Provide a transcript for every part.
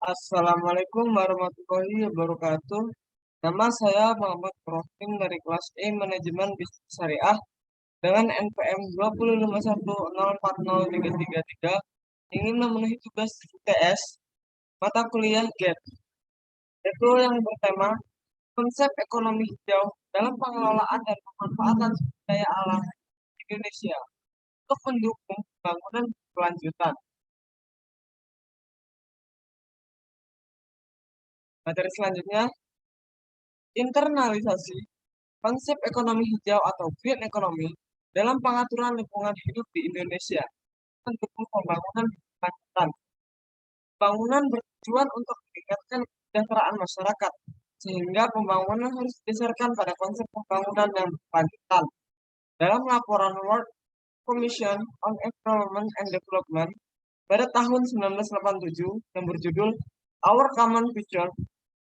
Assalamualaikum warahmatullahi wabarakatuh. Nama saya Muhammad Rohim dari kelas E Manajemen Bisnis Syariah dengan NPM 251040333 ingin memenuhi tugas UTS mata kuliah GET, yaitu yang bertema konsep ekonomi hijau dalam pengelolaan dan pemanfaatan sumber daya alam Indonesia untuk mendukung pembangunan berkelanjutan. Materi selanjutnya, internalisasi konsep ekonomi hijau atau green economy dalam pengaturan lingkungan hidup di Indonesia mendukung pembangunan berkelanjutan. Pembangunan bertujuan untuk meningkatkan kesejahteraan masyarakat, sehingga pembangunan harus didasarkan pada konsep pembangunan yang berkelanjutan. Dalam laporan World Commission on Environment and Development pada tahun 1987 yang berjudul Our Common Future,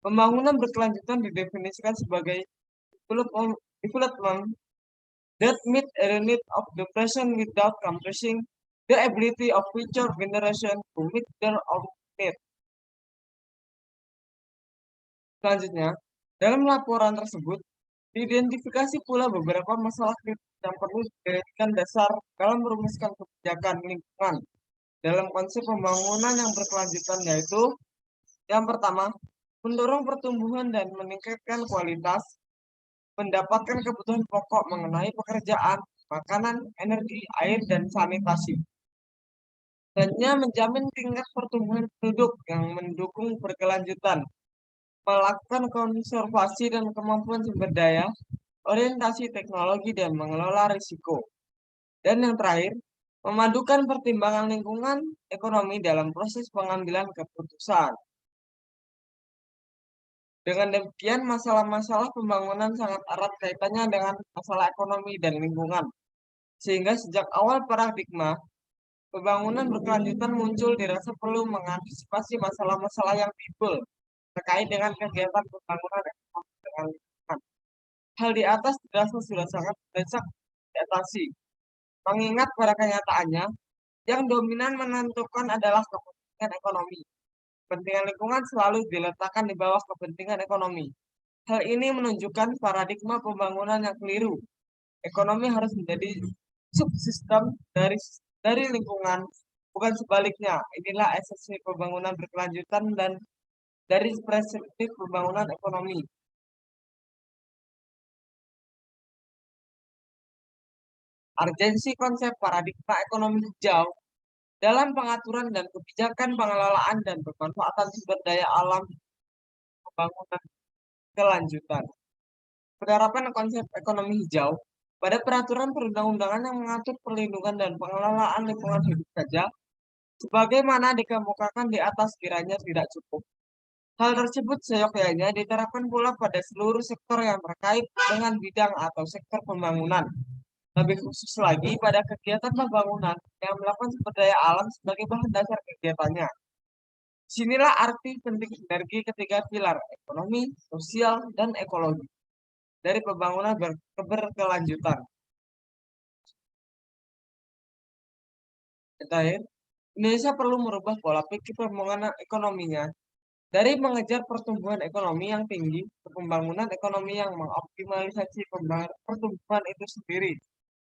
pembangunan berkelanjutan didefinisikan sebagai development that meet the need of the present without compressing the ability of future generation to meet their own needs. Selanjutnya, dalam laporan tersebut, diidentifikasi pula beberapa masalah kritis yang perlu dijadikan dasar dalam merumuskan kebijakan lingkungan dalam konsep pembangunan yang berkelanjutan, yaitu yang pertama, mendorong pertumbuhan dan meningkatkan kualitas, mendapatkan kebutuhan pokok mengenai pekerjaan, makanan, energi, air, dan sanitasi. Selanjutnya, menjamin tingkat pertumbuhan penduduk yang mendukung berkelanjutan, melakukan konservasi dan kemampuan sumber daya, orientasi teknologi, dan mengelola risiko. Dan yang terakhir, memadukan pertimbangan lingkungan ekonomi dalam proses pengambilan keputusan. Dengan demikian, masalah-masalah pembangunan sangat erat kaitannya dengan masalah ekonomi dan lingkungan. Sehingga sejak awal paradigma pembangunan berkelanjutan muncul dirasa perlu mengantisipasi masalah-masalah yang timbul terkait dengan kegiatan pembangunan ekonomi dengan lingkungan. Hal di atas dirasa sudah sangat mendesak diatasi, mengingat pada kenyataannya yang dominan menentukan adalah kepentingan ekonomi. Kepentingan lingkungan selalu diletakkan di bawah kepentingan ekonomi. Hal ini menunjukkan paradigma pembangunan yang keliru. Ekonomi harus menjadi subsistem dari lingkungan, bukan sebaliknya. Inilah esensi pembangunan berkelanjutan dan dari perspektif pembangunan ekonomi. Urgensi konsep paradigma ekonomi hijau dalam pengaturan dan kebijakan pengelolaan dan pemanfaatan sumber daya alam pembangunan kelanjutan. Penerapan konsep ekonomi hijau pada peraturan perundang-undangan yang mengatur perlindungan dan pengelolaan lingkungan hidup saja, sebagaimana dikemukakan di atas kiranya tidak cukup. Hal tersebut seyogyanya diterapkan pula pada seluruh sektor yang terkait dengan bidang atau sektor pembangunan. Lebih khusus lagi pada kegiatan pembangunan yang melakukan sumber daya alam sebagai bahan dasar kegiatannya. Sinilah arti penting sinergi ketiga pilar ekonomi, sosial, dan ekologi dari pembangunan berkelanjutan. Terakhir, Indonesia perlu merubah pola pikir pembangunan ekonominya dari mengejar pertumbuhan ekonomi yang tinggi ke pembangunan ekonomi yang mengoptimalisasi pertumbuhan itu sendiri.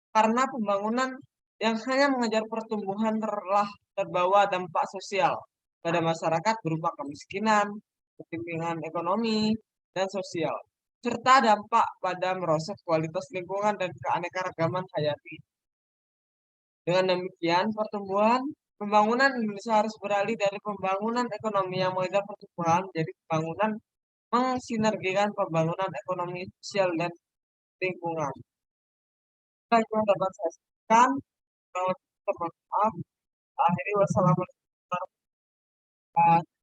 Karena pembangunan yang hanya mengejar pertumbuhan telah terbawa dampak sosial pada masyarakat berupa kemiskinan, ketimpangan ekonomi, dan sosial, serta dampak pada merosot kualitas lingkungan dan keanekaragaman hayati. Dengan demikian, pembangunan Indonesia harus beralih dari pembangunan ekonomi yang mengejar pertumbuhan menjadi pembangunan mensinergikan pembangunan ekonomi, sosial, dan lingkungan. Baik, yang dapat saya sampaikan. Mohon maaf. Akhiri wassalamualaikum warahmatullahi wabarakatuh.